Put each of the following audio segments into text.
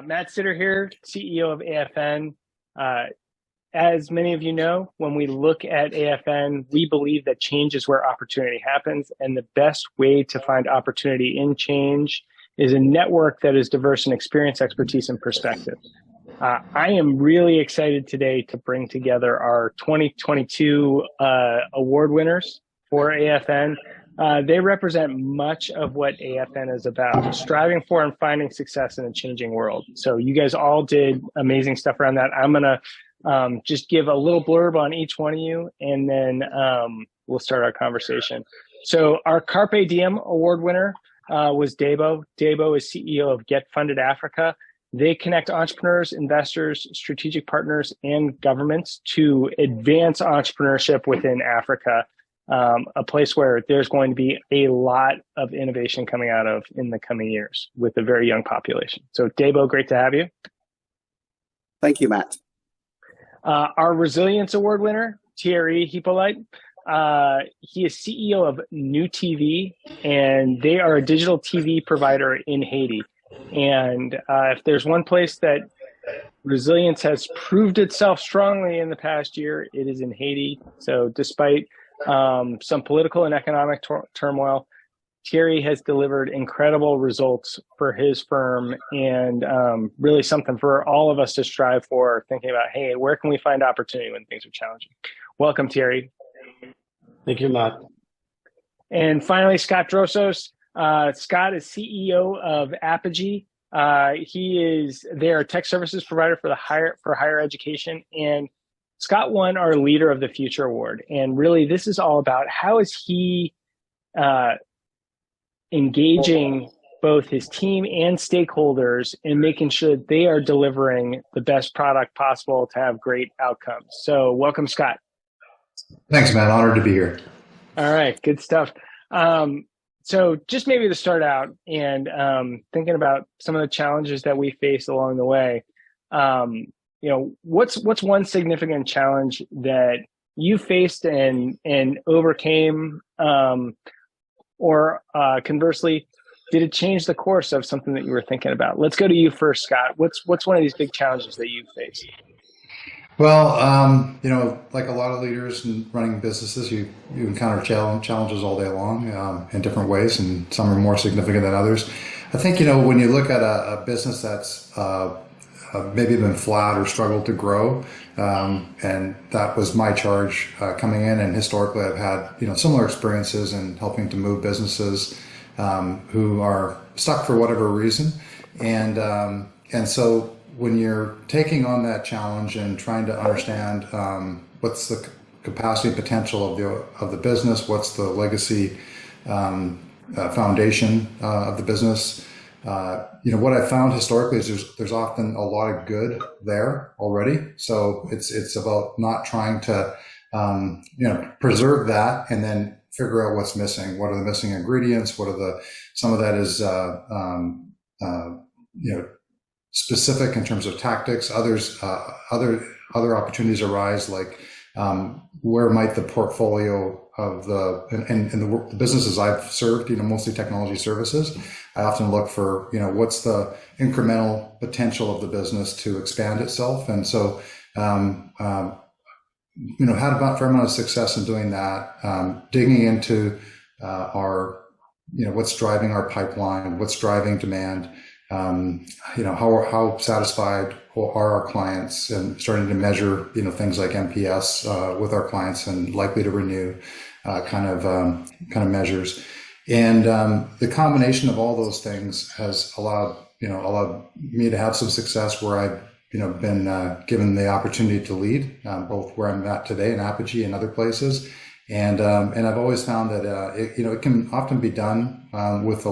Matt Sitter here, CEO of AFN. As many of you know, when we look at AFN, we believe that change is where opportunity happens, and the best way to find opportunity in change is a network that is diverse in experience, expertise, and perspective. I am really excited today to bring together our 2022 award winners for AFN. They represent much of what AFN is about, striving for and finding success in a changing world. So you guys all did amazing stuff around that. I'm going to just give a little blurb on each one of you, and then we'll start our conversation. So our Carpe Diem award winner was Debo. Debo is CEO of GetFundedAfrica. They connect entrepreneurs, investors, strategic partners, and governments to advance entrepreneurship within Africa. A place where there's going to be a lot of innovation coming out of in the coming years with a very young population. So Debo, great to have you. Thank you, Matt. Our Resilience Award winner, Thierry Hyppolite. He is CEO of nuTV, and they are a digital TV provider in Haiti. And if there's one place that resilience has proved itself strongly in the past year, it is in Haiti. So despite some political and economic turmoil, Thierry has delivered incredible results for his firm, and really something for all of us to strive for, thinking about, hey, where can we find opportunity when things are challenging? Welcome, Thierry. Thank you, Matt. And finally, Scott Drossos. Scott is CEO of Apogee. They're a tech services provider for higher education, and Scott won our Leader of the Future Award. And really, this is all about how is he engaging both his team and stakeholders in making sure that they are delivering the best product possible to have great outcomes. So welcome, Scott. Thanks, man. Honored to be here. All right, good stuff. So just maybe to start out and thinking about some of the challenges that we face along the way, what's one significant challenge that you faced and overcame, or conversely, did it change the course of something that you were thinking about? Let's go to you first, Scott. What's one of these big challenges that you faced? Well, like a lot of leaders in running businesses, you encounter challenges all day long in different ways, and some are more significant than others. I think, when you look at a business that's maybe been flat or struggled to grow, and that was my charge coming in, and historically I've had similar experiences in helping to move businesses who are stuck for whatever reason, and so when you're taking on that challenge and trying to understand what's the capacity and potential of the business, what's the legacy foundation of the business, what I found historically is there's often a lot of good there already. So it's about not trying to preserve that and then figure out what's missing. What are the missing ingredients? Some of that is specific in terms of tactics. Other opportunities arise, like where might the portfolio of the businesses I've served, mostly technology services, I often look for what's the incremental potential of the business to expand itself, and so had a fair amount of success in doing that, digging into our what's driving our pipeline, what's driving demand. How satisfied are our clients, and starting to measure, things like NPS with our clients and likely to renew kind of measures. And the combination of all those things has allowed me to have some success where I've been given the opportunity to lead, both where I'm at today in Apogee and other places. And I've always found that it can often be done with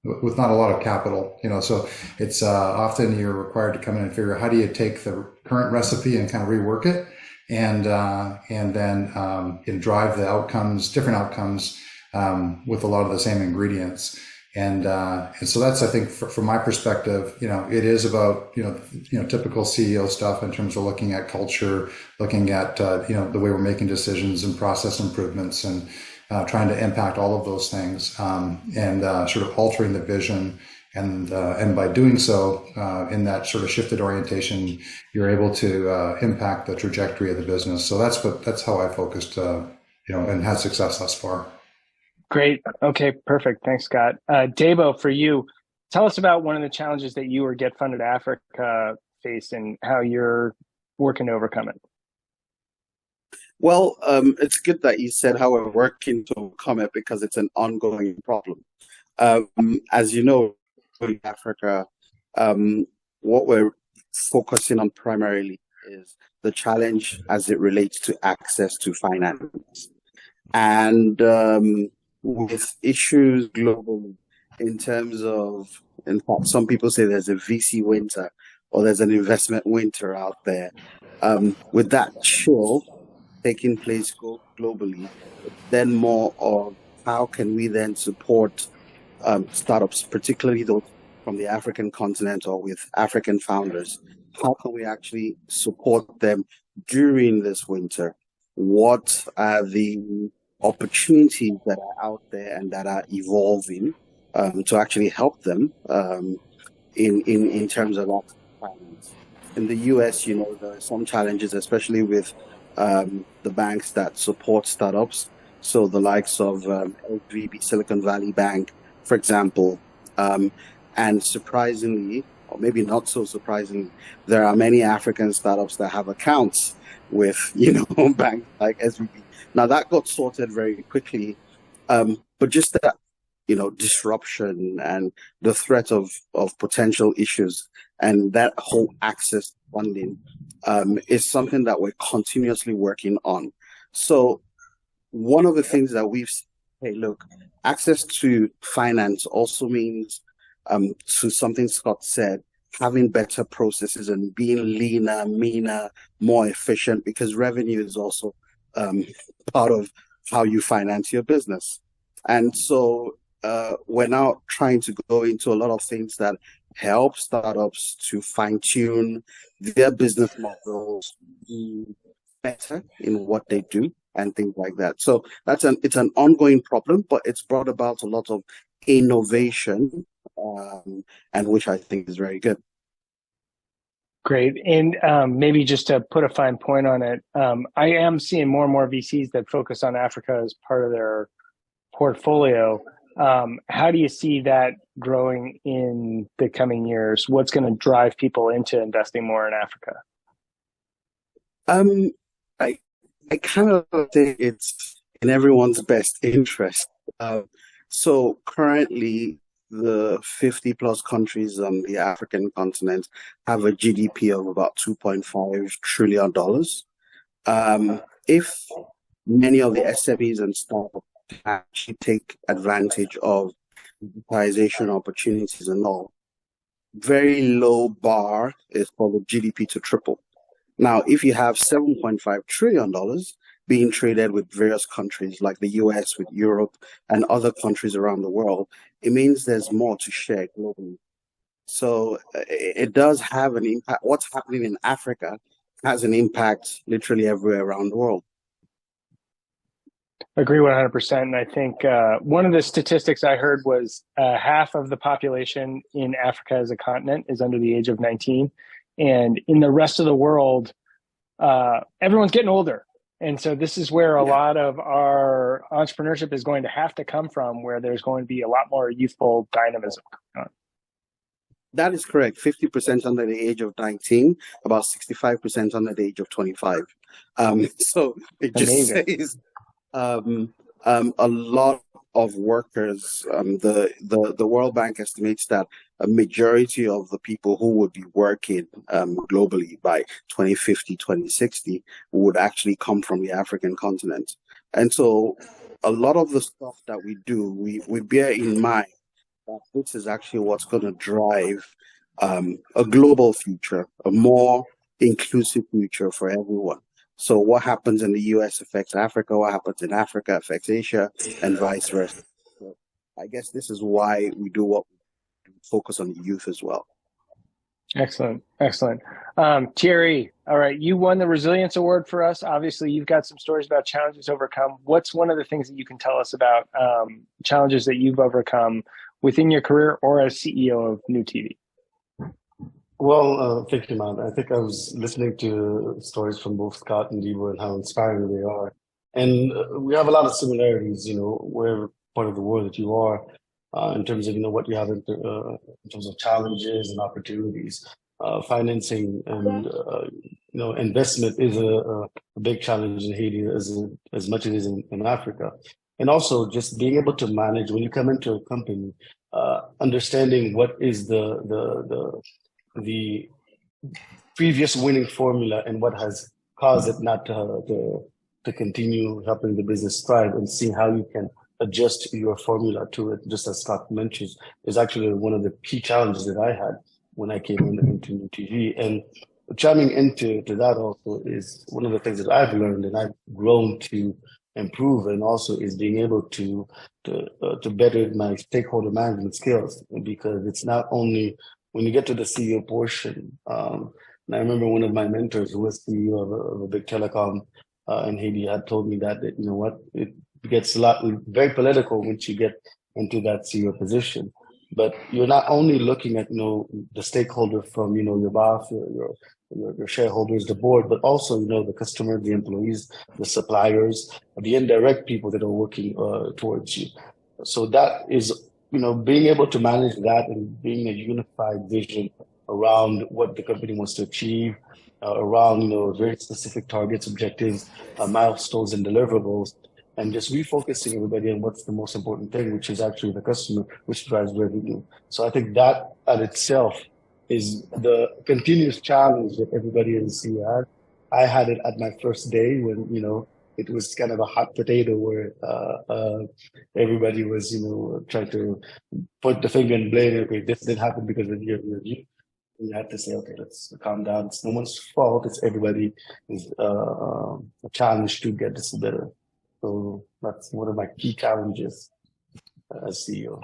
with not a lot of capital, so it's often you're required to come in and figure out how do you take the current recipe and kind of rework it, and then drive the different outcomes with a lot of the same ingredients. And so that's, I think, from my perspective, it is about, typical CEO stuff in terms of looking at culture, looking at, the way we're making decisions and process improvements, and trying to impact all of those things, and sort of altering the vision And by doing so, in that sort of shifted orientation, you're able to impact the trajectory of the business. So that's how I focused, and had success thus far. Great. Okay, perfect. Thanks, Scott. Debo, for you, tell us about one of the challenges that you or Get Funded Africa face and how you're working to overcome it. Well, it's good that you said how we're working to overcome it because it's an ongoing problem. As you know, in Africa, what we're focusing on primarily is the challenge as it relates to access to finance. And with issues globally in terms of, in fact, some people say there's a VC winter or there's an investment winter out there. With that chill taking place globally, then more of how can we then support startups, particularly those from the African continent or with African founders? How can we actually support them during this winter? What are the opportunities that are out there and that are evolving to actually help them in terms of finance? In the US, there are some challenges, especially with the banks that support startups. So the likes of LVB, Silicon Valley Bank, for example. And surprisingly, or maybe not so surprisingly, there are many African startups that have accounts with, banks like SVB. Now that got sorted very quickly, but just that, disruption and the threat of potential issues and that whole access to funding is something that we're continuously working on. So one of the things that we've said, hey, look, access to finance also means, to something Scott said, having better processes and being leaner, meaner, more efficient, because revenue is also part of how you finance your business. And so we're now trying to go into a lot of things that help startups to fine-tune their business models, be better in what they do and things like that. So it's an ongoing problem, but it's brought about a lot of innovation, and which I think is very good. Great. And maybe just to put a fine point on it, I am seeing more and more VCs that focus on Africa as part of their portfolio. How do you see that growing in the coming years? What's going to drive people into investing more in Africa? I kind of think it's in everyone's best interest. So currently, the 50 plus countries on the African continent have a GDP of about $2.5 trillion. If many of the SMEs and startups actually take advantage of digitization opportunities and all, very low bar is for the GDP to triple. Now, if you have $7.5 trillion being traded with various countries like the US, with Europe, and other countries around the world, it means there's more to share globally. So it does have an impact. What's happening in Africa has an impact literally everywhere around the world. Agree 100%. And I think one of the statistics I heard was half of the population in Africa as a continent is under the age of 19. And in the rest of the world, everyone's getting older. And so this is where a lot of our entrepreneurship is going to have to come from, where there's going to be a lot more youthful dynamism. That is correct. 50% under the age of 19, about 65% under the age of 25. So it just says a lot of workers. The World Bank estimates that a majority of the people who would be working globally by 2050, 2060 would actually come from the African continent. And so a lot of the stuff that we do, we bear in mind that this is actually what's going to drive a global future, a more inclusive future for everyone. So what happens in the US affects Africa, what happens in Africa affects Asia, and vice versa. So I guess this is why we do what we focus on the youth as well. Excellent. Excellent. Thierry, all right, you won the Resilience Award for us. Obviously, you've got some stories about challenges overcome. What's one of the things that you can tell us about challenges that you've overcome within your career or as CEO of nuTV? Well, thank you, man. I think I was listening to stories from both Scott and Debo and how inspiring they are. And we have a lot of similarities, where part of the world that you are, in terms of, what you have in terms of challenges and opportunities. Financing and, investment is a big challenge in Haiti as much as it is in Africa. And also just being able to manage when you come into a company, understanding what is the previous winning formula and what has caused it not to continue helping the business thrive, and seeing how you can adjust your formula to it, just as Scott mentioned, is actually one of the key challenges that I had when I came into nuTV. And chiming into that also is one of the things that I've learned and I've grown to improve, and also is being able to better my stakeholder management skills, because it's not only when you get to the CEO portion. And I remember one of my mentors, who was CEO of a big telecom in Haiti, had told me that it gets very political once you get into that CEO position. But you're not only looking at the stakeholder from your boss, your shareholders, the board, but also the customer, the employees, the suppliers, the indirect people that are working towards you. So that is being able to manage that and being a unified vision around what the company wants to achieve, around very specific targets, objectives, milestones, and deliverables, and just refocusing everybody on what's the most important thing, which is actually the customer, which drives revenue. So I think that at itself is the continuous challenge that everybody in the CEO had. I had it at my first day when, it was kind of a hot potato where everybody was, trying to point the finger and blame, okay, this didn't happen because of you. You had to say, okay, let's calm down. It's no one's fault. It's everybody is a challenge to get this better. So that's one of my key challenges as CEO.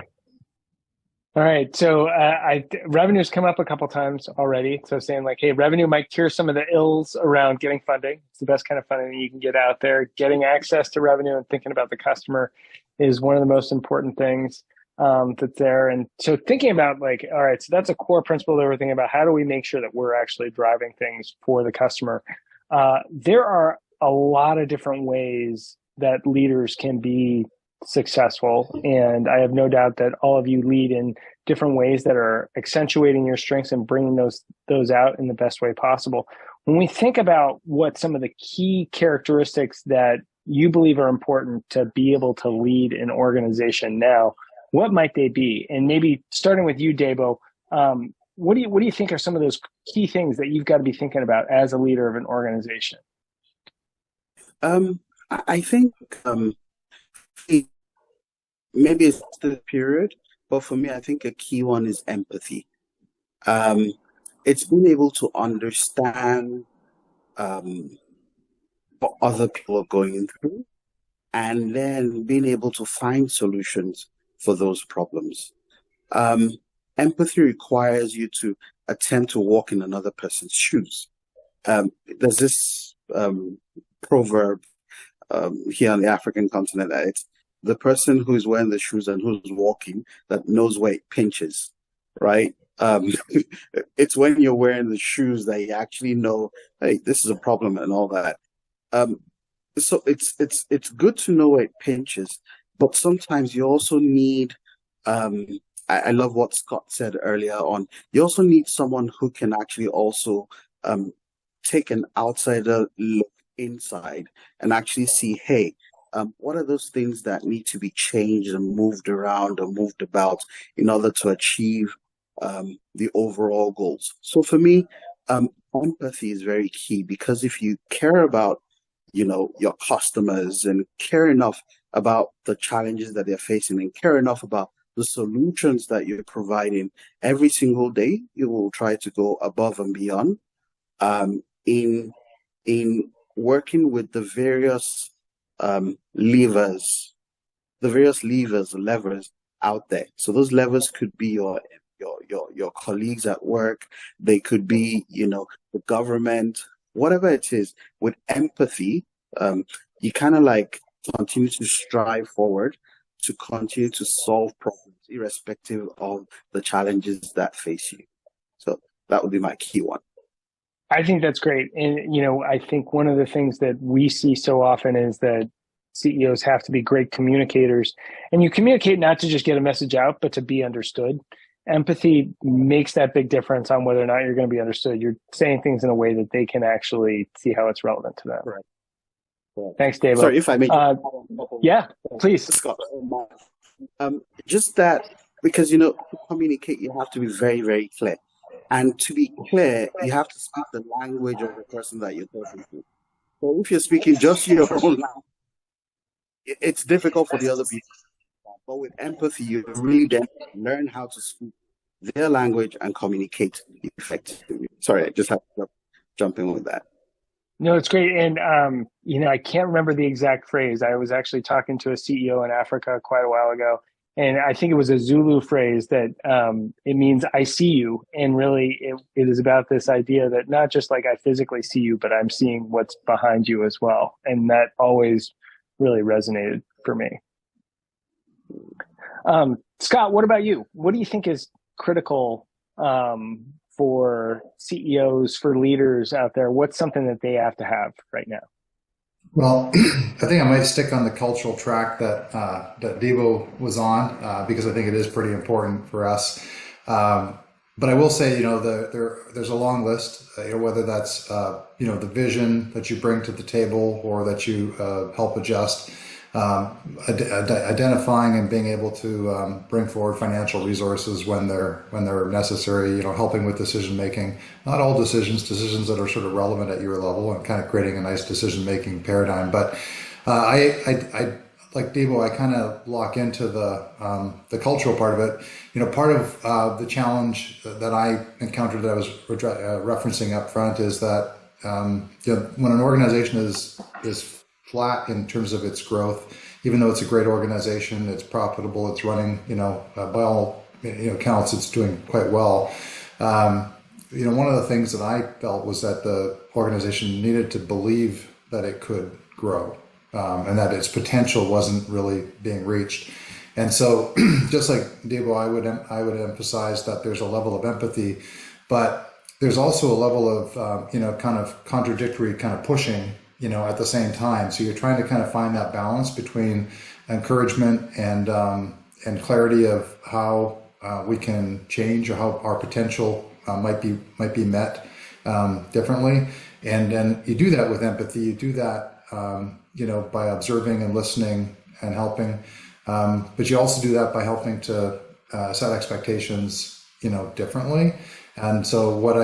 All right. So revenue's come up a couple times already. So saying like, hey, revenue might cure some of the ills around getting funding. It's the best kind of funding that you can get out there. Getting access to revenue and thinking about the customer is one of the most important things that's there. And so thinking about like, all right, so that's a core principle that we're thinking about. How do we make sure that we're actually driving things for the customer? There are a lot of different ways that leaders can be successful. And I have no doubt that all of you lead in different ways that are accentuating your strengths and bringing those out in the best way possible. When we think about what some of the key characteristics that you believe are important to be able to lead an organization now, what might they be? And maybe starting with you, Debo, what do you think are some of those key things that you've got to be thinking about as a leader of an organization? I think maybe it's the period, but for me, I think a key one is empathy. It's being able to understand what other people are going through, and then being able to find solutions for those problems. Empathy requires you to attempt to walk in another person's shoes. There's this proverb here on the African continent that it's the person who's wearing the shoes and who's walking that knows where it pinches, right? It's when you're wearing the shoes that you actually know, hey, this is a problem and all that. So it's good to know where it pinches, but sometimes you also need, I love what Scott said earlier on, you also need someone who can actually also take an outsider look inside and actually see, hey, what are those things that need to be changed and moved around or moved about in order to achieve the overall goals? So for me, empathy is very key, because if you care about, your customers and care enough about the challenges that they're facing and care enough about the solutions that you're providing every single day, you will try to go above and beyond in working with the various levers out there. So those levers could be your colleagues at work, they could be, the government, whatever it is. With empathy, you kind of like continue to strive forward to continue to solve problems, irrespective of the challenges that face you. So that would be my key one. I think that's great. And, I think one of the things that we see so often is that CEOs have to be great communicators. And you communicate not to just get a message out, but to be understood. Empathy makes that big difference on whether or not you're going to be understood. You're saying things in a way that they can actually see how it's relevant to them. Right. Thanks, Debo. Sorry, if I may. Yeah, please. Scott. Just that, because, to communicate, you have to be very, very clear. And to be clear, you have to speak the language of the person that you're talking to. So if you're speaking just your own language, it's difficult for the other people. But with empathy, you really then learn how to speak their language and communicate effectively. Sorry, I just have to jump in with that. No, it's great. And, I can't remember the exact phrase. I was actually talking to a CEO in Africa quite a while ago, and I think it was a Zulu phrase that it means I see you. And really, it is about this idea that not just like I physically see you, but I'm seeing what's behind you as well. And that always really resonated for me. Scott, what about you? What do you think is critical for CEOs, for leaders out there? What's something that they have to have right now? Well, I think I might stick on the cultural track that Debo was on because I think it is pretty important for us. But I will say, there's a long list. Whether that's the vision that you bring to the table or that you help adjust. Identifying and being able to bring forward financial resources when they're necessary, helping with decision making, not all decisions that are sort of relevant at your level, and kind of creating a nice decision making paradigm. But I like Debo, I kind of lock into the cultural part of it. Part of the challenge that I encountered that I was referencing up front is that when an organization is flat in terms of its growth, even though it's a great organization, it's profitable, it's running, by all accounts, it's doing quite well. One of the things that I felt was that the organization needed to believe that it could grow, and that its potential wasn't really being reached. And so, just like Debo, I would emphasize that there's a level of empathy, but there's also a level of kind of contradictory kind of pushing, at the same time. So you're trying to kind of find that balance between encouragement and clarity of how we can change or how our potential might be met differently. And then you do that with empathy. You do that, by observing and listening and helping. But you also do that by helping to set expectations, differently. And so what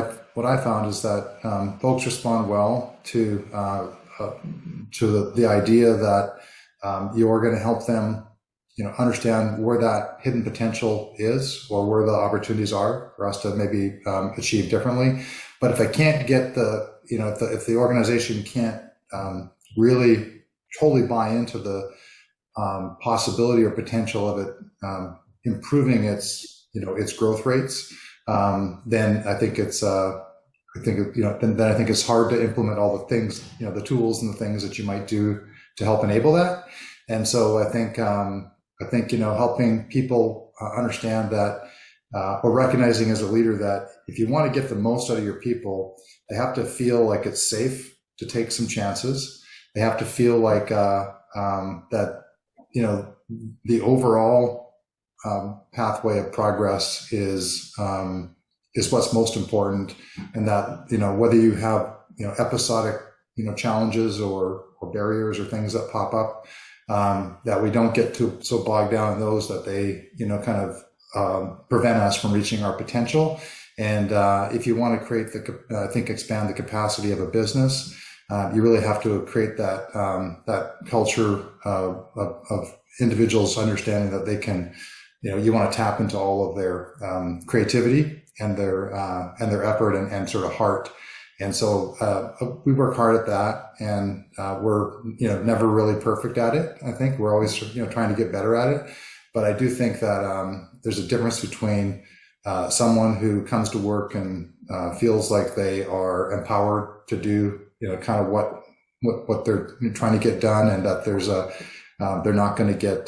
I found is that folks respond well to the idea that you're going to help them, understand where that hidden potential is or where the opportunities are for us to maybe achieve differently. But if I can't get if the organization can't really totally buy into the possibility or potential of it improving its growth rates, then I think it's then I think it's hard to implement all the things, the tools and the things that you might do to help enable that. And so I think helping people understand that, or recognizing as a leader that if you want to get the most out of your people, they have to feel like it's safe to take some chances. They have to feel like that the overall pathway of progress is what's most important, and that whether you have episodic challenges or barriers or things that pop up, that we don't get so bogged down in those that they kind of prevent us from reaching our potential. And if you want to create expand the capacity of a business, you really have to create that culture of individuals understanding that they can, you want to tap into all of their creativity and their effort and sort of heart. And so we work hard at that, and we're never really perfect at it. I think we're always trying to get better at it. But I do think that there's a difference between someone who comes to work and feels like they are empowered to do kind of what they're trying to get done, and that there's a They're not going to get,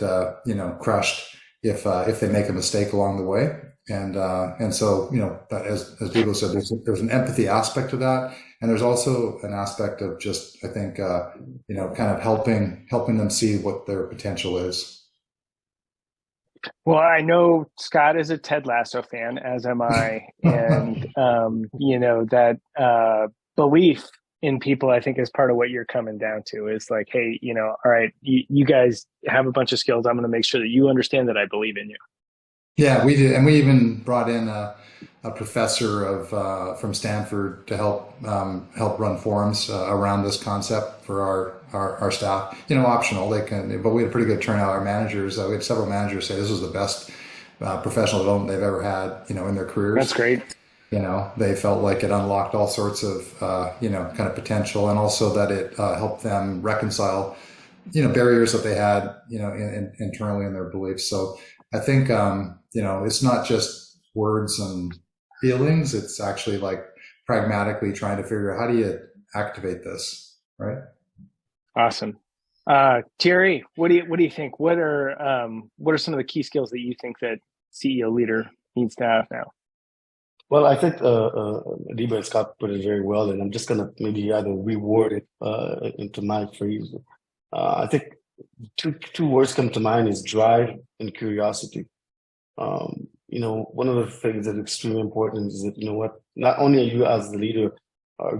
crushed if they make a mistake along the way. And so, as Debo said, there's an empathy aspect to that. And there's also an aspect of just, I think, kind of helping them see what their potential is. Well, I know Scott is a Ted Lasso fan, as am I. And, that belief in people, I think, is part of what you're coming down to is like, hey, all right, you guys have a bunch of skills. I'm going to make sure that you understand that I believe in you. Yeah, we did. And we even brought in a professor from Stanford to help run forums around this concept for our staff. Optional. But we had a pretty good turnout. Our managers, we had several managers say this was the best professional development they've ever had, in their careers. That's great. They felt like it unlocked all sorts of, kind of potential, and also that it helped them reconcile, barriers that they had, internally in their beliefs. So I think, it's not just words and feelings. It's actually like pragmatically trying to figure out how do you activate this, right? Awesome. Thierry, what do you think? What are some of the key skills that you think that CEO leader needs to have now? Well, I think Debo and Scott put it very well, and I'm just going to maybe either reword it into my phrase. I think two words come to mind is drive and curiosity. One of the things that's extremely important is that, not only are you as the leader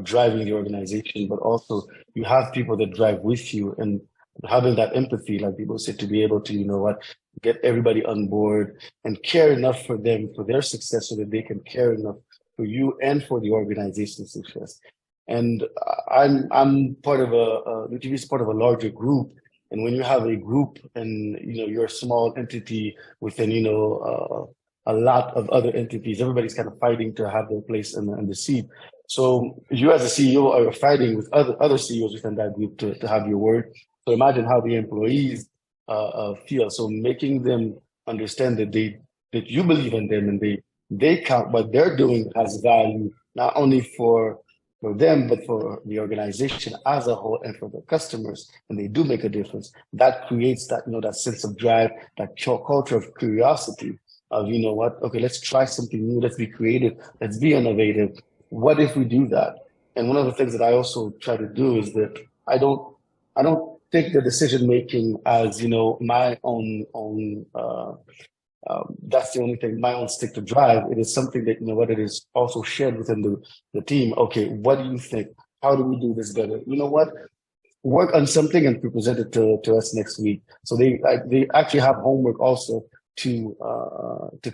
driving the organization, but also you have people that drive with you, and having that empathy, like people said, to be able to, get everybody on board and care enough for them, for their success, so that they can care enough for you and for the organization's success. And I'm part of nuTV is part of a larger group. And when you have a group and, you're a small entity within, a lot of other entities, everybody's kind of fighting to have their place in the seat. So you as a CEO are fighting with other CEOs within that group to have your word. So imagine how the employees feel. So making them understand that you believe in them and they count, what they're doing has value, not only for them, but for the organization as a whole and for the customers, and they do make a difference. That creates that, that sense of drive, that culture of curiosity of, okay, let's try something new, let's be creative, let's be innovative. What if we do that? And one of the things that I also try to do is that I don't take the decision making as, my own that's the only thing, my own stick to drive. It is something that, it is also shared within the team. Okay, what do you think? How do we do this better? Work on something and present it to us next week. So they actually have homework also to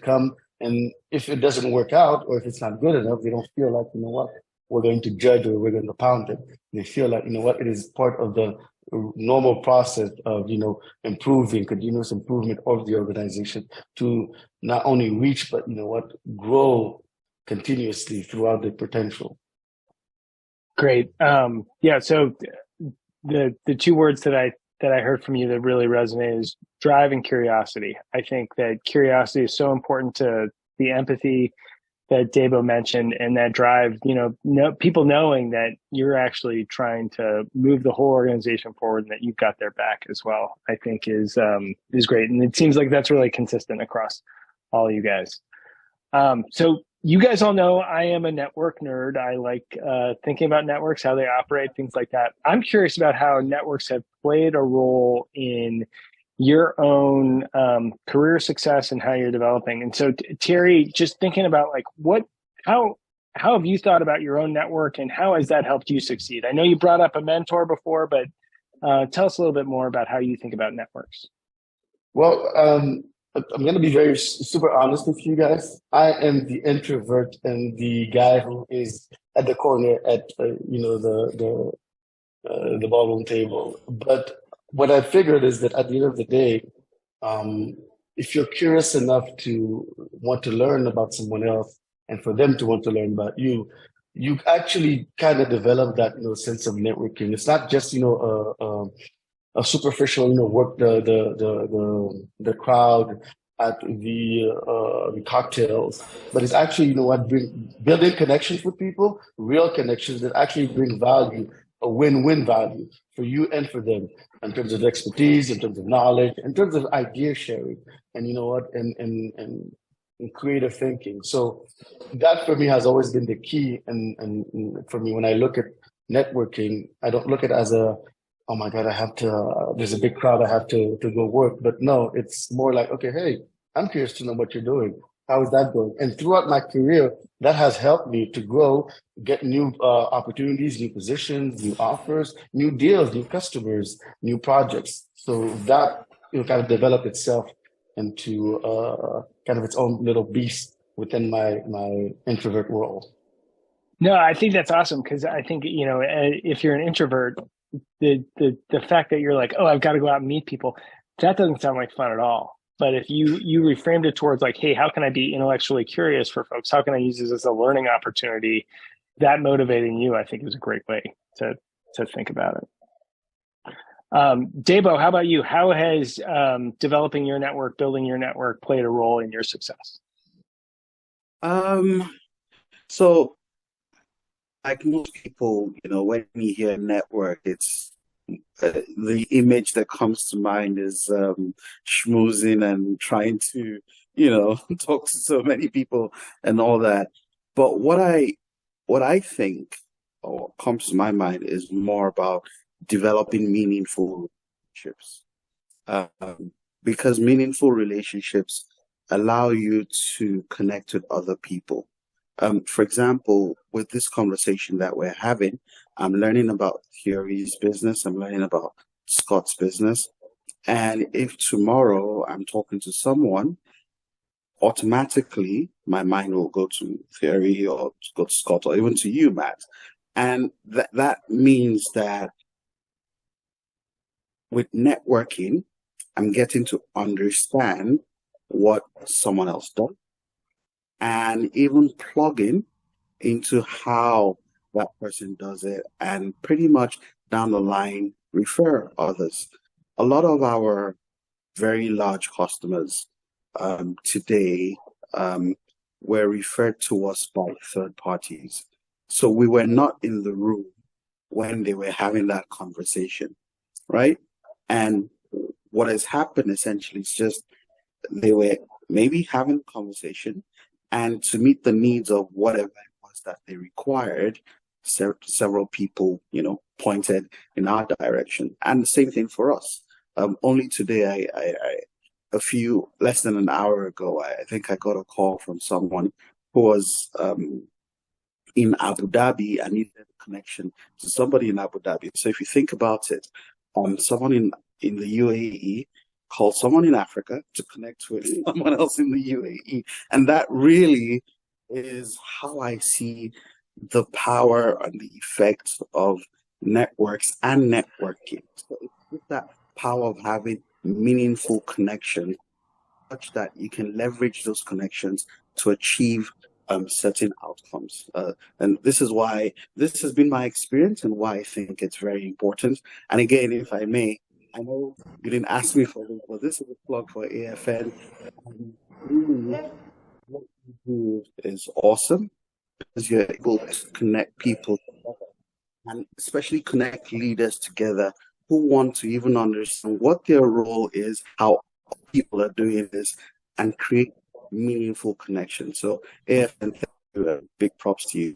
come. And if it doesn't work out, or if it's not good enough, they don't feel like, we're going to judge or we're going to pound it. They feel like, it is part of the normal process of, improving, continuous improvement of the organization to not only reach, but, grow continuously throughout the potential. Great. Yeah. So the two words that I heard from you that really resonate is drive and curiosity. I think that curiosity is so important to the empathy that Debo mentioned, and that drive, people knowing that you're actually trying to move the whole organization forward and that you've got their back as well, I think is great. And it seems like that's really consistent across all you guys. So you guys all know I am a network nerd. I like thinking about networks, how they operate, things like that. I'm curious about how networks have played a role in your own career success and how you're developing. And so Thierry, just thinking about like how have you thought about your own network and how has that helped you succeed? I know you brought up a mentor before, but tell us a little bit more about how you think about networks. Well, I'm going to be very super honest with you guys. I am the introvert and the guy who is at the corner at the ballroom table. But what I figured is that at the end of the day, if you're curious enough to want to learn about someone else and for them to want to learn about you, you actually kind of develop that sense of networking. It's not just a superficial work the crowd at the cocktails, but it's actually building connections with people, real connections that actually bring value a win-win value for you and for them in terms of expertise, in terms of knowledge, in terms of idea sharing, and you know what, and creative thinking. So that for me has always been the key. And for me, when I look at networking, I don't look at it as a, oh my God, I have to, there's a big crowd, I have to go work. But no, it's more like, okay, hey, I'm curious to know what you're doing. How is that going? And throughout my career, that has helped me to grow, get new opportunities, new positions, new offers, new deals, new customers, new projects. So that kind of developed itself into kind of its own little beast within my introvert world. No, I think that's awesome because I think, if you're an introvert, the fact that you're like, oh, I've got to go out and meet people, that doesn't sound like fun at all. But if you reframed it towards like, hey, how can I be intellectually curious for folks? How can I use this as a learning opportunity? That motivating you, I think, is a great way to think about it. Debo, how about you? How has developing your network, building your network played a role in your success? So like most people, when you hear network, it's the image that comes to mind is schmoozing and trying to, talk to so many people and all that. But what I think or comes to my mind is more about developing meaningful relationships, because meaningful relationships allow you to connect with other people. For example, with this conversation that we're having, I'm learning about Thierry's business. I'm learning about Scott's business. And if tomorrow I'm talking to someone, automatically my mind will go to Thierry or go to Scott or even to you, Matt. And that means that with networking, I'm getting to understand what someone else does and even plugging into how that person does it and pretty much down the line refer others. A lot of our very large customers today were referred to us by third parties. So we were not in the room when they were having that conversation, right? And what has happened essentially is just they were maybe having a conversation, and to meet the needs of whatever it was that they required, several people, pointed in our direction. And the same thing for us. Only today, less than an hour ago, I think I got a call from someone who was in Abu Dhabi and needed a connection to somebody in Abu Dhabi. So if you think about it, someone in the UAE called someone in Africa to connect with someone else in the UAE. And that really is how I see the power and the effect of networks and networking. So it's that power of having meaningful connection, such that you can leverage those connections to achieve certain outcomes. And this is why this has been my experience and why I think it's very important. And again, if I may, I know you didn't ask me for this, but this is a plug for AFN. Really, what you do is awesome because you're able to connect people together, and especially connect leaders together who want to even understand what their role is, how people are doing this, and create meaningful connections. So AFN, thank you, big props to you.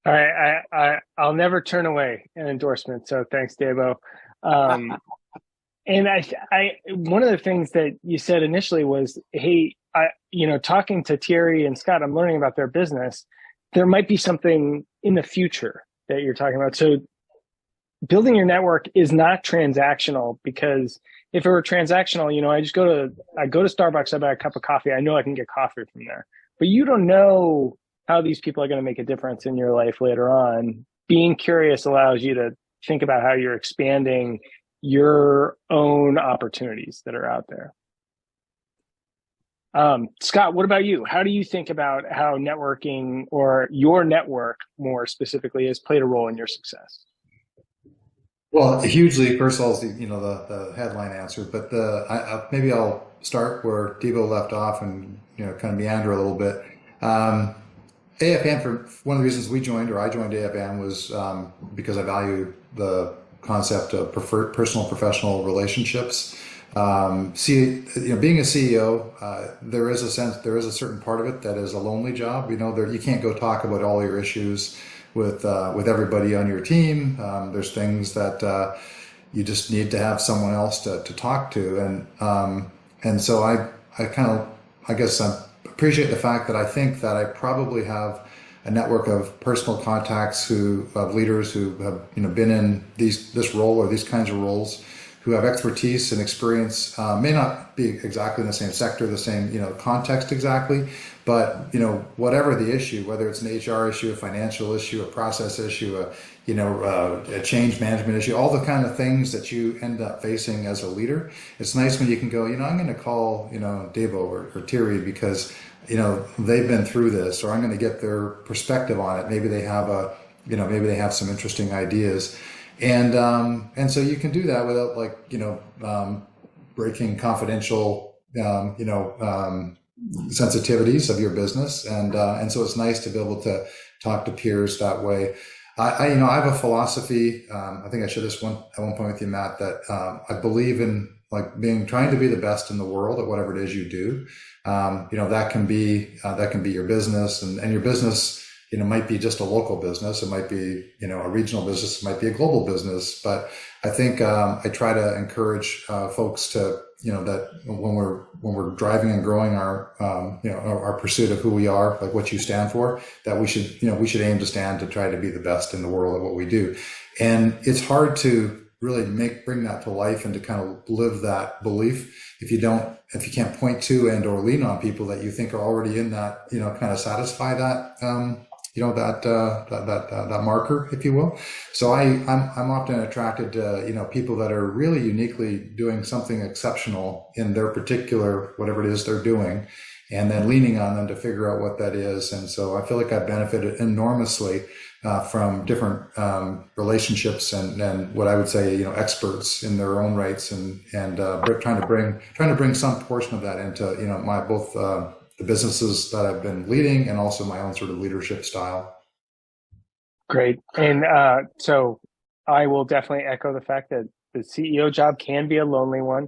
All right, I'll never turn away an endorsement. So thanks, Debo. And I one of the things that you said initially was, hey, talking to Thierry and Scott, I'm learning about their business. There might be something in the future that you're talking about. So building your network is not transactional, because if it were transactional, I go to Starbucks, I buy a cup of coffee. I know I can get coffee from there, but you don't know how these people are going to make a difference in your life later on. Being curious allows you to think about how you're expanding your own opportunities that are out there. Scott, what about you? How do you think about how networking, or your network more specifically, has played a role in your success? Well, hugely. First of all, the headline answer, but maybe I'll start where Debo left off and kind of meander a little bit. AFN, for one of the reasons we joined, or I joined AFN, was because I value the concept of personal and professional relationships. Being a CEO, there is a certain part of it that is a lonely job. You can't go talk about all your issues with everybody on your team. There's things that you just need to have someone else to talk to, and so I guess I appreciate the fact that I think that I probably have a network of personal contacts of leaders who have been in this role or these kinds of roles, who have expertise and experience, may not be exactly in the same sector, the same context exactly, but whatever the issue, whether it's an HR issue, a financial issue, a process issue, a change management issue, all the kind of things that you end up facing as a leader, it's nice when you can go, I'm going to call Debo or Thierry because they've been through this, or I'm going to get their perspective on it. Maybe they have some interesting ideas. And so you can do that without breaking confidential sensitivities of your business, and so it's nice to be able to talk to peers that way. I have a philosophy. I think I shared this at one point with you, Matt, that I believe in trying to be the best in the world at whatever it is you do. That can be your business, and your business might be just a local business. It might be, a regional business. It might be a global business. But I think I try to encourage folks to, that when we're driving and growing our pursuit of who we are, like what you stand for, that we should aim to stand to try to be the best in the world at what we do. And it's hard to really bring that to life and to kind of live that belief if you can't point to and or lean on people that you think are already in that, kind of satisfy that, that marker, if you will. So I'm often attracted to, people that are really uniquely doing something exceptional in their particular, whatever it is they're doing, and then leaning on them to figure out what that is. And so I feel like I've benefited enormously from different relationships and what I would say, experts in their own rights, and trying to bring some portion of that into, my both the businesses that I've been leading and also my own sort of leadership style. Great. And so I will definitely echo the fact that the CEO job can be a lonely one.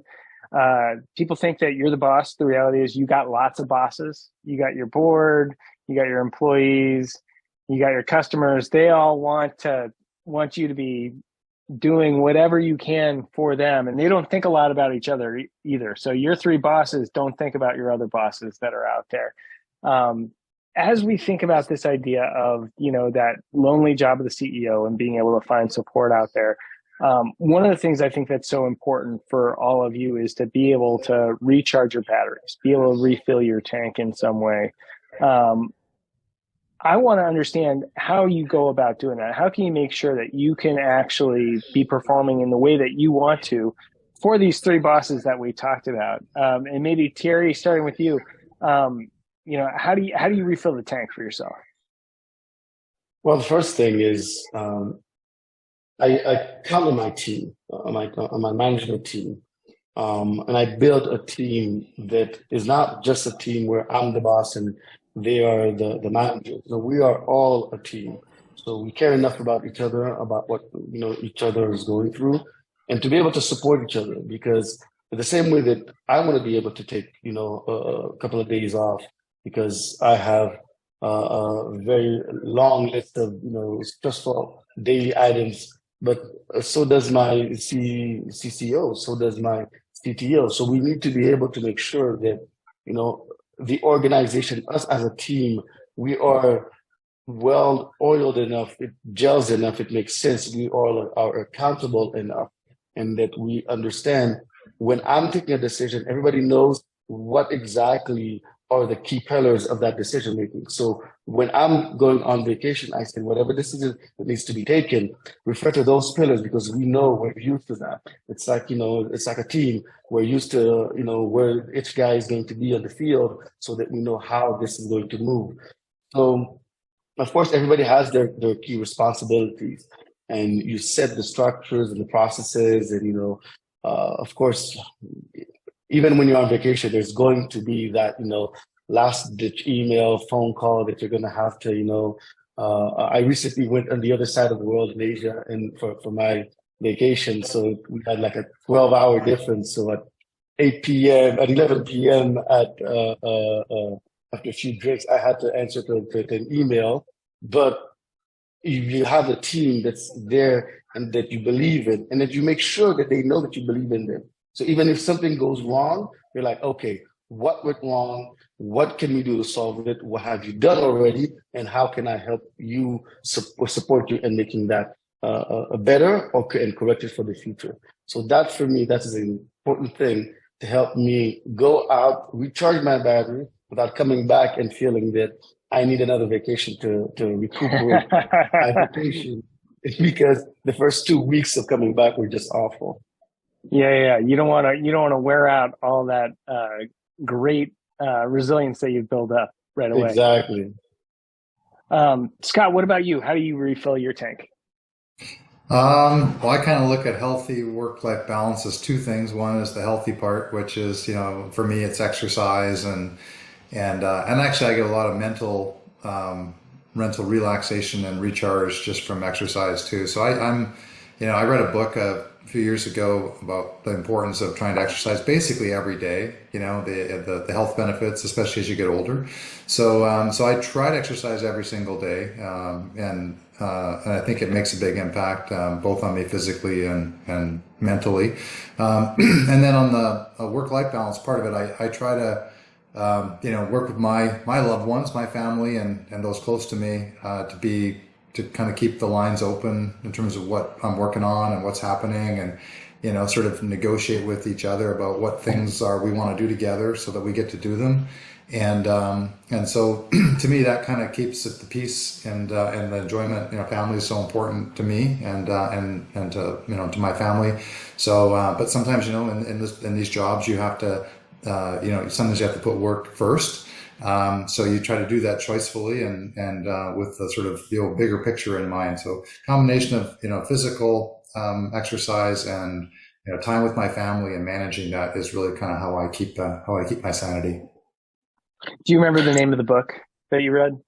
People think that you're the boss. The reality is you got lots of bosses. You got your board, you got your employees, you got your customers. They all want you to be doing whatever you can for them, and they don't think a lot about each other either. So your three bosses don't think about your other bosses that are out there. As we think about this idea of that lonely job of the CEO and being able to find support out there, one of the things I think that's so important for all of you is to be able to recharge your batteries, be able to refill your tank in some way. I want to understand how you go about doing that. How can you make sure that you can actually be performing in the way that you want to for these three bosses that we talked about? And maybe Thierry, starting with you, how do you refill the tank for yourself? Well, the first thing is I count on my team, on my management team, and I build a team that is not just a team where I'm the boss and they are the managers. So we are all a team. So we care enough about each other, about what each other is going through, and to be able to support each other. Because the same way that I want to be able to take a couple of days off because I have a very long list of stressful daily items, but so does my CCO, so does my CTO. So we need to be able to make sure that the organization, us as a team, we are well oiled enough, it gels enough, it makes sense, we all are accountable enough, and that we understand when I'm taking a decision, everybody knows what exactly are the key pillars of that decision making. So when I'm going on vacation, I say whatever decision that needs to be taken, refer to those pillars because we know we're used to that. It's like, it's like a team. We're used to, where each guy is going to be on the field so that we know how this is going to move. So of course, everybody has their key responsibilities, and you set the structures and the processes, and, of course, even when you're on vacation, there's going to be that, last ditch email, phone call that you're going to have to, I recently went on the other side of the world in Asia and for my vacation. So we had like a 12-hour difference. So at 8 p.m., at 11 p.m. After a few drinks, I had to answer to an email. But you have a team that's there and that you believe in, and that you make sure that they know that you believe in them. So even if something goes wrong, you're like, okay, what went wrong? What can we do to solve it? What have you done already? And how can I help you support you in making that better and correct it for the future? So that for me, that is an important thing to help me go out, recharge my battery without coming back and feeling that I need another vacation to recuperate my vacation, because the first 2 weeks of coming back were just awful. Yeah. You don't want to wear out all that great resilience that you've built up right away. Exactly. Scott, what about you? How do you refill your tank? Well, I kind of look at healthy work-life balance as two things. One is the healthy part, which is, for me, it's exercise and actually I get a lot of mental relaxation and recharge just from exercise too. So I read a book a few years ago about the importance of trying to exercise basically every day, the health benefits, especially as you get older. So I try to exercise every single day. And I think it makes a big impact, both on me physically and mentally. And then on the work-life balance part of it, I try to work with my loved ones, my family, and those close to me, to kind of keep the lines open in terms of what I'm working on and what's happening, and sort of negotiate with each other about what things we want to do together so that we get to do them. And so to me, that kind of keeps it the peace and the enjoyment. Family is so important to me and to to my family. So but sometimes in these jobs you have to sometimes you have to put work first. So you try to do that choicefully and with the sort of the bigger picture in mind. So combination of physical exercise and time with my family and managing that is really kind of how I keep my sanity. Do you remember the name of the book that you read?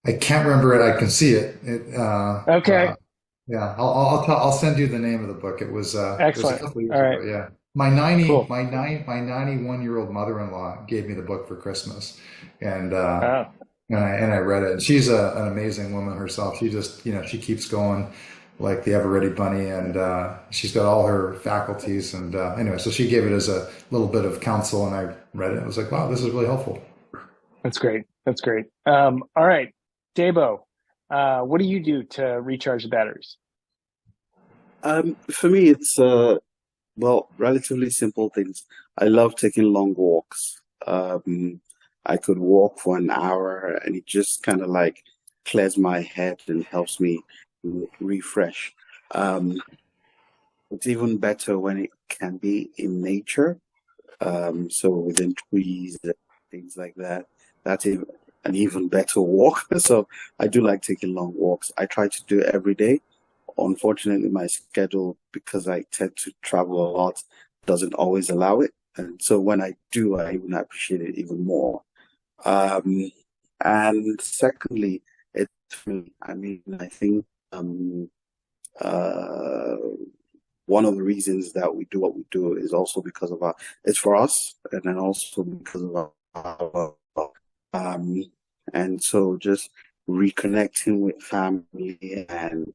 I can't remember it. I can see it. Okay. Yeah, I'll send you the name of the book. It was Excellent. It was a couple of years All right. ago. Yeah. Cool. My 91-year-old mother-in-law gave me the book for Christmas, and Oh. I read it. And she's an amazing woman herself. She just she keeps going like the ever-ready bunny, and she's got all her faculties. And anyway, so she gave it as a little bit of counsel, and I read it. I was like, wow, this is really helpful. That's great. All right, Debo, what do you do to recharge the batteries? For me, it's relatively simple things. I love taking long walks. I could walk for an hour, and it just kind of like clears my head and helps me refresh. It's even better when it can be in nature. So within trees, things like that. That's an even better walk. So I do like taking long walks. I try to do it every day. Unfortunately, my schedule, because I tend to travel a lot, doesn't always allow it. And so when I do, I even appreciate it even more. And secondly, I think one of the reasons that we do what we do is also because of it's for us, and then also because of our and so just reconnecting with family and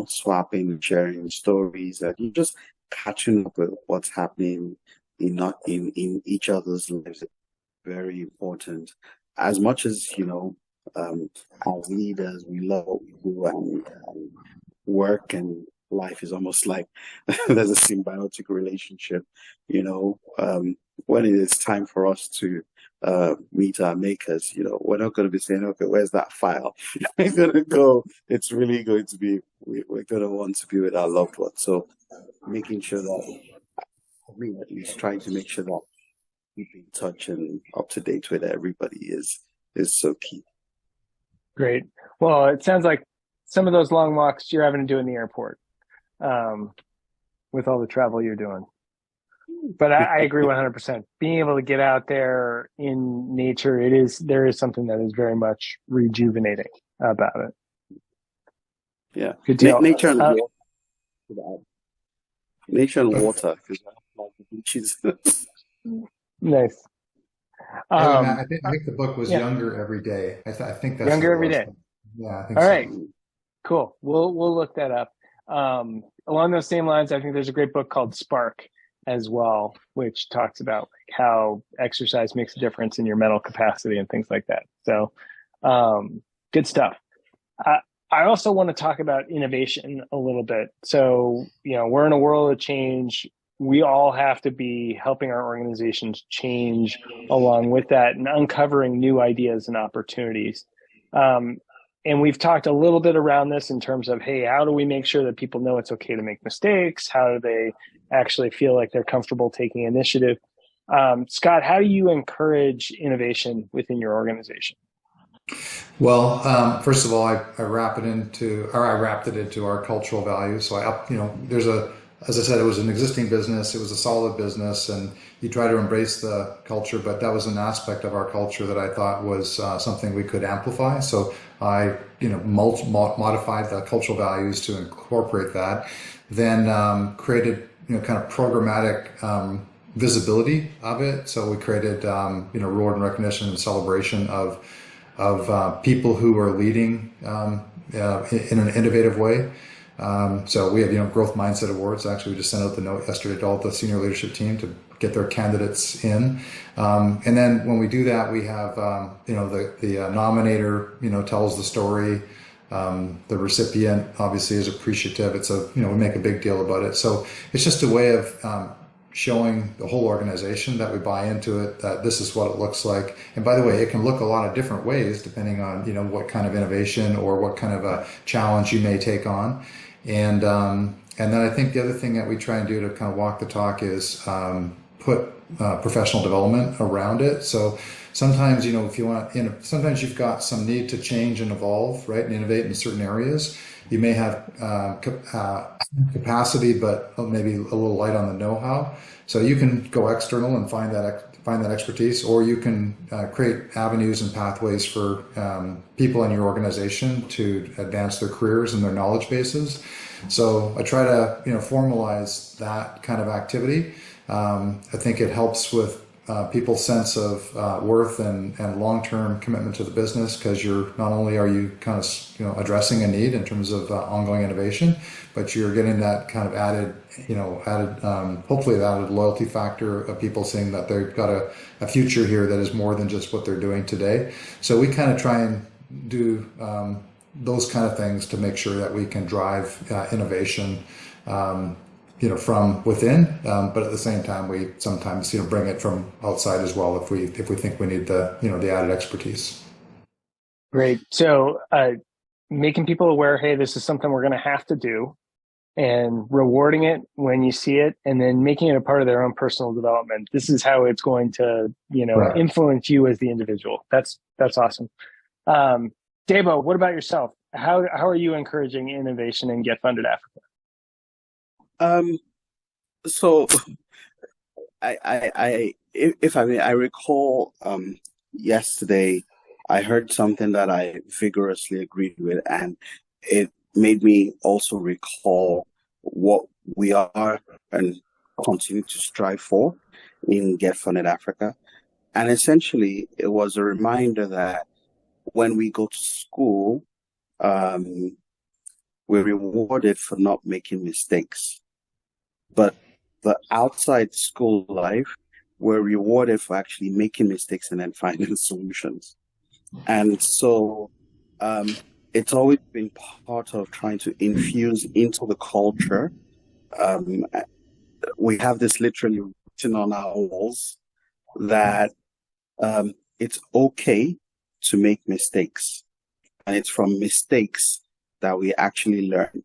swapping, sharing stories, and just catching up with what's happening in each other's lives is very important. As much as as leaders, we love what we do, and work and life is almost like there's a symbiotic relationship. When it is time for us to meet our makers, we're not going to be saying, okay, where's that file? We're going to go, it's really going to be, we're going to want to be with our loved ones. So making sure that, at least trying to make sure that keep in touch and up to date with everybody is so key. Great. Well, it sounds like some of those long walks you're having to do in the airport with all the travel you're doing. But I agree 100%. Being able to get out there in nature, there is something that is very much rejuvenating about it. Yeah. Good deal. Nature and water. Nature and water, because I like the beaches. Nice. I think the book was Yeah. Younger Every Day. I think that's Younger what it Every was. Day. Yeah, I think All so. right. Cool. We'll look that up. Along those same lines, I think there's a great book called Spark as well, which talks about like how exercise makes a difference in your mental capacity and things like that. So, good stuff. I also want to talk about innovation a little bit. So, we're in a world of change. We all have to be helping our organizations change along with that and uncovering new ideas and opportunities. And we've talked a little bit around this in terms of, hey, how do we make sure that people know it's okay to make mistakes? How do they actually feel like they're comfortable taking initiative? Scott, how do you encourage innovation within your organization? Well, first of all, I wrapped it into our cultural values. So as I said, it was an existing business. It was a solid business, and you try to embrace the culture, but that was an aspect of our culture that I thought was something we could amplify. So I, modified the cultural values to incorporate that. Then created, kind of programmatic visibility of it. So we created, reward and recognition and celebration of people who are leading in an innovative way. So we have, Growth Mindset Awards. Actually, we just sent out the note yesterday to all the senior leadership team to get their candidates in. And then when we do that, we have, the nominator, tells the story. The recipient obviously is appreciative. We make a big deal about it. So it's just a way of showing the whole organization that we buy into it, that this is what it looks like. And by the way, it can look a lot of different ways depending on, what kind of innovation or what kind of a challenge you may take on. And then I think the other thing that we try and do to kind of walk the talk is put professional development around it. So sometimes, if you want, sometimes you've got some need to change and evolve, right, and innovate in certain areas. You may have capacity, but maybe a little light on the know-how. So you can go external and find that expertise, or you can create avenues and pathways for people in your organization to advance their careers and their knowledge bases. So I try to formalize that kind of activity. I think it helps with people's sense of worth and long-term commitment to the business, because not only are you kind of addressing a need in terms of ongoing innovation, but you're getting that kind of added hopefully the added loyalty factor of people seeing that they've got a future here that is more than just what they're doing today. So we kind of try and do those kind of things to make sure that we can drive innovation from within, but at the same time, we sometimes bring it from outside as well if we think we need the the added expertise. Great. So making people aware, hey, this is something we're going to have to do, and rewarding it when you see it, and then making it a part of their own personal development. This is how it's going to Right. influence you as the individual. That's awesome. Debo, what about yourself? How are you encouraging innovation in GetFundedAfrica? So if I may, I recall yesterday I heard something that I vigorously agreed with, and it made me also recall what we are and continue to strive for in GetFundedAfrica. And essentially, it was a reminder that when we go to school, we're rewarded for not making mistakes. But the outside school life, we're rewarded for actually making mistakes and then finding solutions. And so it's always been part of trying to infuse into the culture. We have this literally written on our walls that it's okay to make mistakes. And it's from mistakes that we actually learn.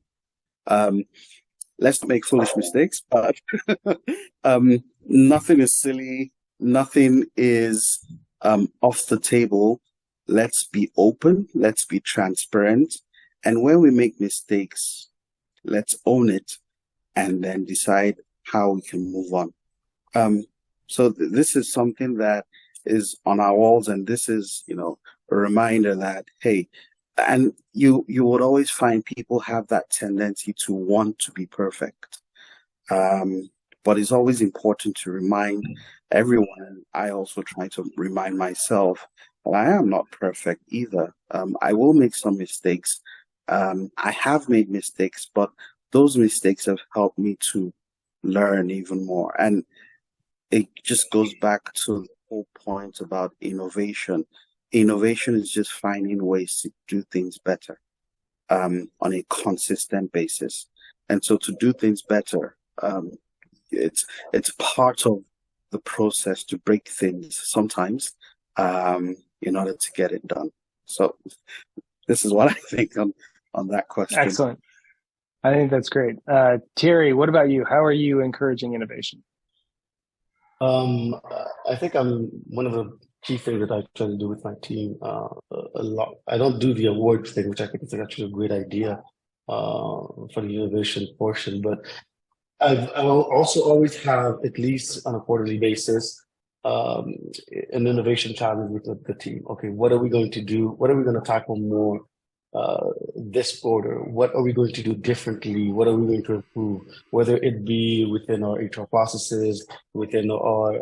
Let's not make foolish mistakes, but nothing is silly. Nothing is off the table. Let's be open. Let's be transparent. And when we make mistakes, let's own it and then decide how we can move on. So this is something that is on our walls, and this is, a reminder that, hey, and you would always find people have that tendency to want to be perfect. But it's always important to remind everyone, and I also try to remind myself that I am not perfect either. I will make some mistakes. I have made mistakes, but those mistakes have helped me to learn even more. And it just goes back to the whole point about innovation. Innovation is just finding ways to do things better on a consistent basis. And so to do things better, it's part of the process to break things sometimes in order to get it done. So this is what I think on that question. Excellent. I think that's great. Thierry, what about you? How are you encouraging innovation? I think I'm one of the key things that I try to do with my team a lot. I don't do the awards thing, which I think is actually a great idea for the innovation portion, but I will also always have, at least on a quarterly basis, an innovation challenge with the team. Okay, what are we going to do? What are we going to tackle more this quarter? What are we going to do differently? What are we going to improve? Whether it be within our HR processes, within our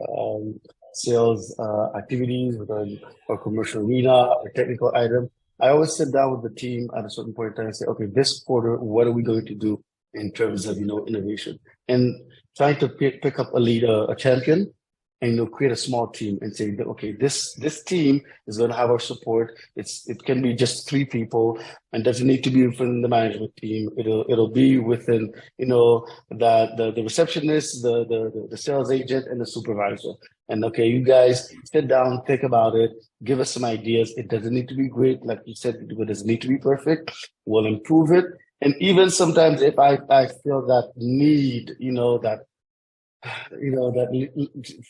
sales activities, within our commercial arena, our technical item. I always sit down with the team at a certain point in time and say, okay, this quarter, what are we going to do in terms of, innovation? And trying to pick up a leader, a champion, and create a small team and say, okay, this team is going to have our support. It can be just 3 people, and doesn't need to be within the management team. It'll be within the receptionist, the sales agent, and the supervisor. And okay, you guys sit down, think about it, give us some ideas. It doesn't need to be great, like you said. It doesn't need to be perfect. We'll improve it. And even sometimes if I feel that need, that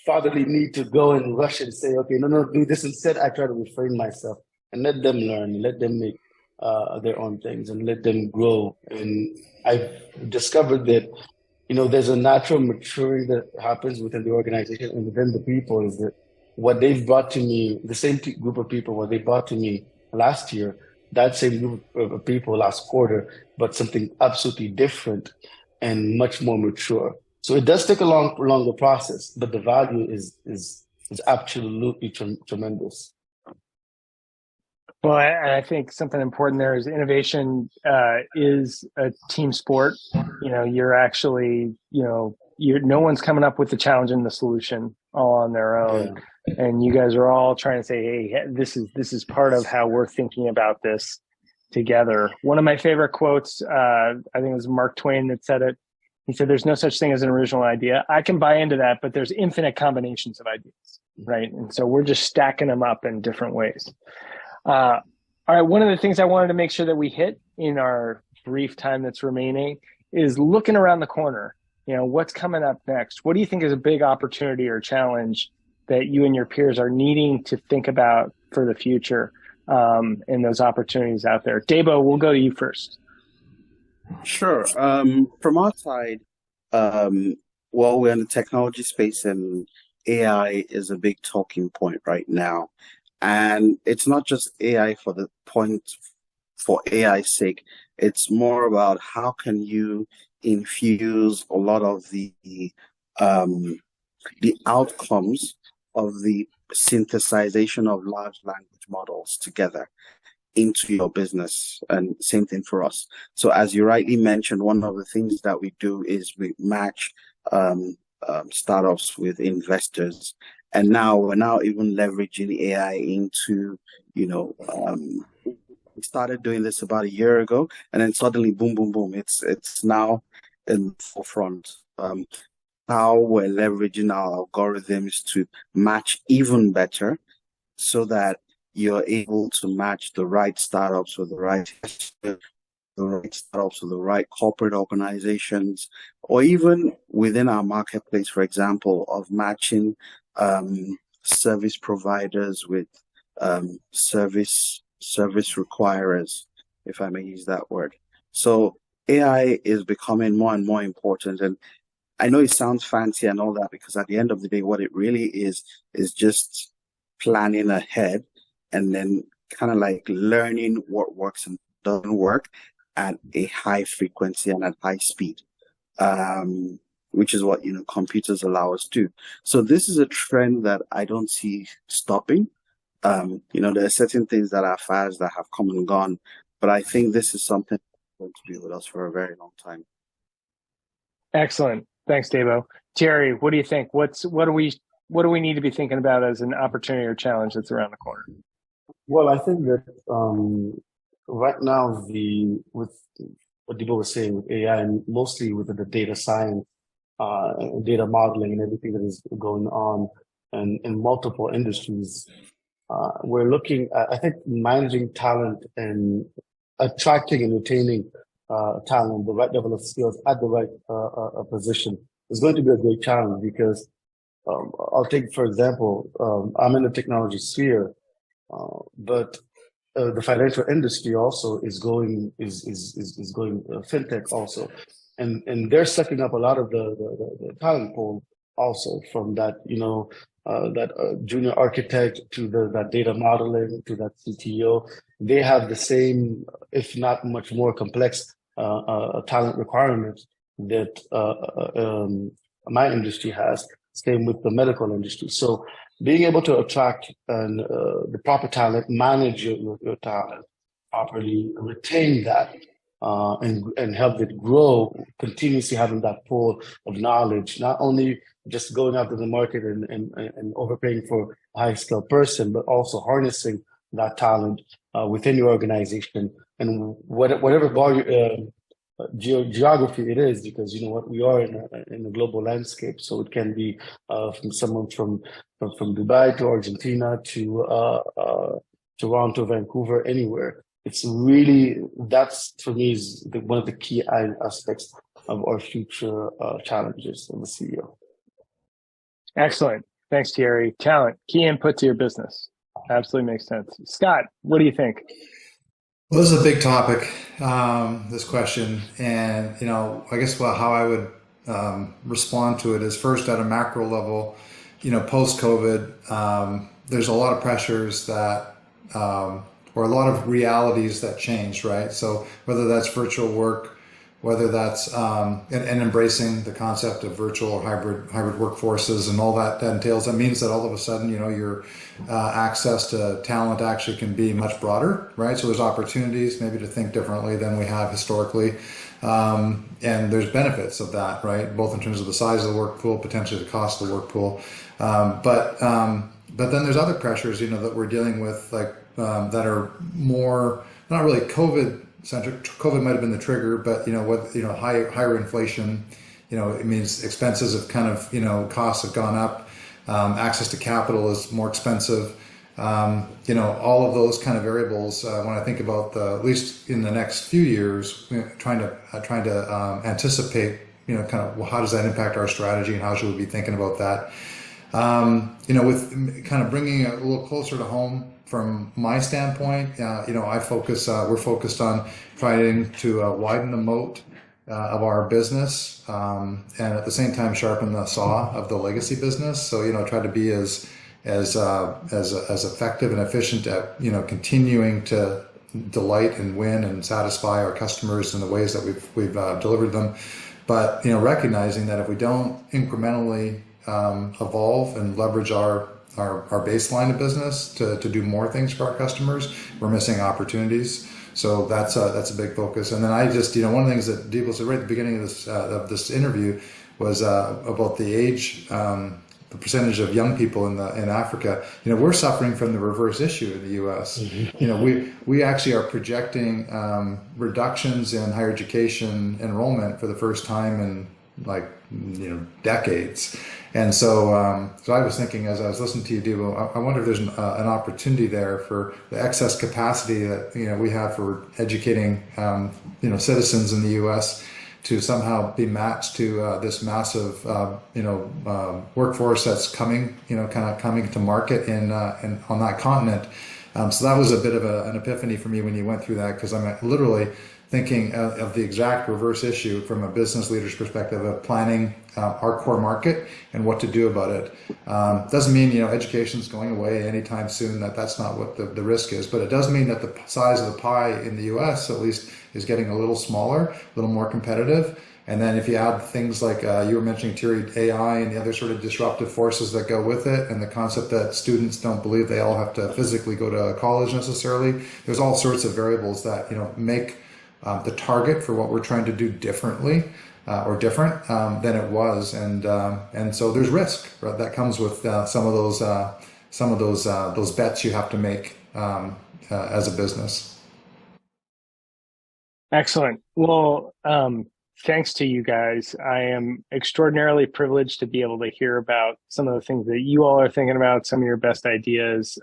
fatherly need to go and rush and say, okay, no, do this instead, I try to refrain myself and let them learn, let them make their own things and let them grow. And I've discovered that, there's a natural maturing that happens within the organization and within the people. Is that what they've brought to me, the same group of people, what they brought to me last year, that same group of people last quarter, but something absolutely different and much more mature. So it does take a longer process, but the value is absolutely tremendous. Well, I think something important there is innovation is a team sport. You're actually, no one's coming up with the challenge and the solution all on their own. Yeah. And you guys are all trying to say, hey, this is part of how we're thinking about this together. One of my favorite quotes, I think it was Mark Twain that said it. He said, there's no such thing as an original idea. I can buy into that, but there's infinite combinations of ideas, right? And so we're just stacking them up in different ways. All right, one of the things I wanted to make sure that we hit in our brief time that's remaining is looking around the corner. What's coming up next? What do you think is a big opportunity or challenge that you and your peers are needing to think about for the future and those opportunities out there? Debo, we'll go to you first. Sure. From our side, we're in the technology space, and AI is a big talking point right now. And it's not just AI for AI's sake. It's more about how can you infuse a lot of the outcomes of the synthesization of large language models together into your business. And same thing for us. So as you rightly mentioned, one of the things that we do is we match startups with investors. And now we're even leveraging AI into, we started doing this about a year ago, and then suddenly, boom, boom, boom, it's now in the forefront. How we're leveraging our algorithms to match even better, so that you're able to match the right startups with the right startups with the right corporate organizations, or even within our marketplace, for example, of matching service providers with service requirers, if I may use that word. So AI is becoming more and more important, I know it sounds fancy and all that, because at the end of the day, what it really is just planning ahead and then kind of like learning what works and doesn't work at a high frequency and at high speed, which is what, computers allow us to. So this is a trend that I don't see stopping. There are certain things that are fads that have come and gone, but I think this is something that's going to be with us for a very long time. Excellent. Thanks, Debo. Thierry, what do you think? What do we need to be thinking about as an opportunity or challenge that's around the corner? Well, I think that right now, with what Debo was saying with AI, and mostly with the data science, data modeling, and everything that is going on in multiple industries, we're looking at, I think, managing talent and attracting and retaining talent, the right level of skills at the right position is going to be a great challenge, because I'll take, for example, I'm in the technology sphere, but the financial industry also is going fintech also, and they're sucking up a lot of the talent pool also, from that junior architect to that data modeling to that CTO. They have the same, if not much more complex talent requirements that my industry has. Same with the medical industry. So being able to attract the proper talent, manage your talent properly, retain that, and help it grow, continuously having that pool of knowledge, not only just going out to the market and overpaying for a high-skilled person, but also harnessing that talent within your organization, and whatever geography it is, because we are in a global landscape. So it can be from someone from Dubai to Argentina to Toronto, Vancouver, anywhere. It's really, that's for me is one of the key aspects of our future challenges in the CEO. Excellent. Thanks, Thierry. Talent, key input to your business. Absolutely makes sense. Scott, what do you think? Well, this is a big topic, this question. And, I guess how I would respond to it is, first at a macro level, post-COVID, there's a lot of pressures that, or a lot of realities that changed, right? So whether that's virtual work, whether that's and embracing the concept of virtual or hybrid workforces and all that entails, that means that all of a sudden, your access to talent actually can be much broader, right? So there's opportunities maybe to think differently than we have historically, and there's benefits of that, right? Both in terms of the size of the work pool, potentially the cost of the work pool, but then there's other pressures, that we're dealing with, like that are more not really COVID centric. COVID might have been the trigger, but higher inflation, it means expenses have kind of, costs have gone up. Access to capital is more expensive. All of those kind of variables. When I think about at least in the next few years, trying to anticipate, kind of how does that impact our strategy and how should we be thinking about that? With kind of bringing it a little closer to home. From my standpoint, we're focused on trying to widen the moat of our business, and at the same time sharpen the saw of the legacy business. So try to be as effective and efficient at continuing to delight and win and satisfy our customers in the ways that we've delivered them. But recognizing that if we don't incrementally evolve and leverage our baseline of business to do more things for our customers, we're missing opportunities. So that's a big focus. And then I just, one of the things that Debo said right at the beginning of this interview was about the age, the percentage of young people in Africa. We're suffering from the reverse issue in the U.S. We actually are projecting reductions in higher education enrollment for the first time in decades. And so I was thinking, as I was listening to you, Debo, I wonder if there's an opportunity there for the excess capacity that we have for educating citizens in the U.S. to somehow be matched to this massive workforce that's coming to market in on that continent. So that was a bit of an epiphany for me when you went through that, because I'm literally thinking of the exact reverse issue from a business leader's perspective of planning our core market and what to do about it. Doesn't mean, education is going away anytime soon. That's not what the risk is, but it does mean that the size of the pie in the U.S. at least is getting a little smaller, a little more competitive. And then if you add things like you were mentioning, Thierry, AI and the other sort of disruptive forces that go with it, and the concept that students don't believe they all have to physically go to college necessarily, there's all sorts of variables that make the target for what we're trying to do differently or different than it was, and so there's risk, right, that comes with some of those bets you have to make as a business. Excellent. Well, thanks to you guys. I am extraordinarily privileged to be able to hear about some of the things that you all are thinking about, some of your best ideas.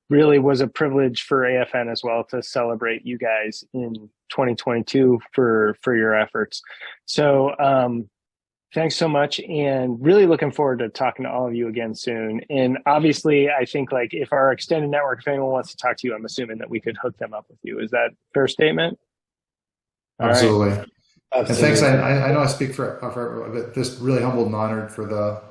Really was a privilege for AFN as well to celebrate you guys in 2022 for your efforts. So thanks so much, and really looking forward to talking to all of you again soon. And obviously, I think if our extended network, if anyone wants to talk to you, I'm assuming that we could hook them up with you. Is that a fair statement? Absolutely. All right. Absolutely. And thanks. I know I speak for this really humbled and honored for the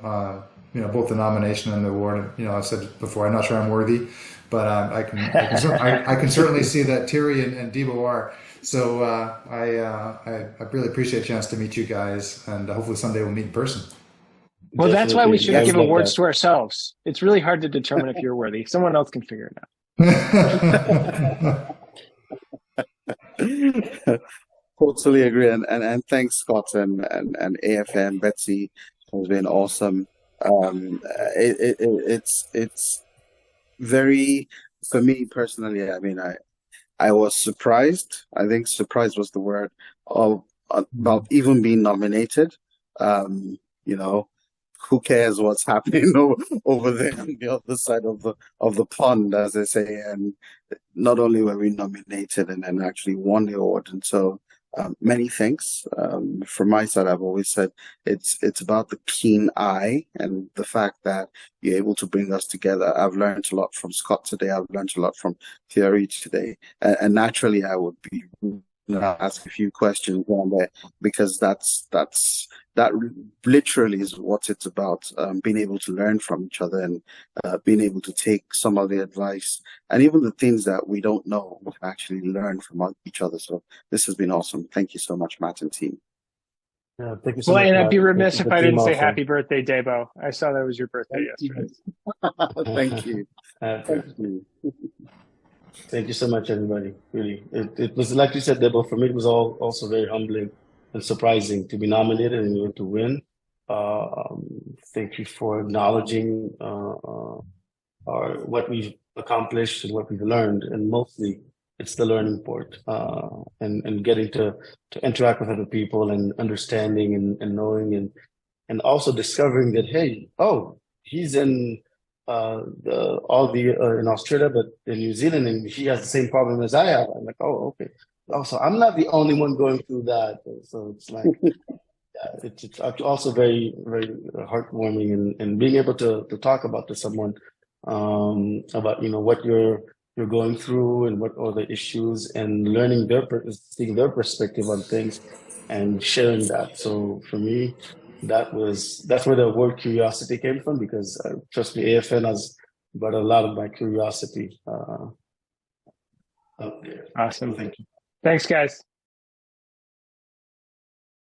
both the nomination and the award. I said before, I'm not sure I'm worthy, but I can certainly see that Thierry and Debo are. So I really appreciate a chance to meet you guys, and hopefully someday we'll meet in person. Well, that's why we shouldn't give awards to ourselves. It's really hard to determine if you're worthy. Someone else can figure it out. Totally agree, and thanks, Scott, and AFN. Betsy has been awesome. It's very, for me personally. I mean, I was surprised. I think surprised was the word about even being nominated. Who cares what's happening over there on the other side of the pond, as they say. And not only were we nominated and then actually won the award, and so. Many thanks. From my side, I've always said it's about the keen eye and the fact that you're able to bring us together. I've learned a lot from Scott today. I've learned a lot from Thierry today. And naturally, I would be ask a few questions down there, because that literally is what it's about, being able to learn from each other and being able to take some of the advice and even the things that we don't know, we can actually learn from each other. So this has been awesome. Thank you so much, Matt and team. Yeah, thank you so much. And I'd be remiss if I didn't say happy birthday, Debo. I saw that was your birthday yesterday. Thank you. Thank you. Thank you so much, everybody. Really, it was, like you said, Debo. For me, it was also very humbling and surprising to be nominated and to win. Thank you for acknowledging what we've accomplished and what we've learned, and mostly it's the learning part, and getting to interact with other people and understanding and knowing and also discovering that, hey, he's in in Australia, but in New Zealand, and he has the same problem as I have. I'm like, okay. Also, I'm not the only one going through that. So it's like, it's also very, very heartwarming, and being able to talk about to someone about what you're going through and what are the issues, and learning seeing their perspective on things and sharing that. So for me, that's where the word curiosity came from, because trust me, AFN has brought a lot of my curiosity out there. Awesome. Thank you. Thanks, guys.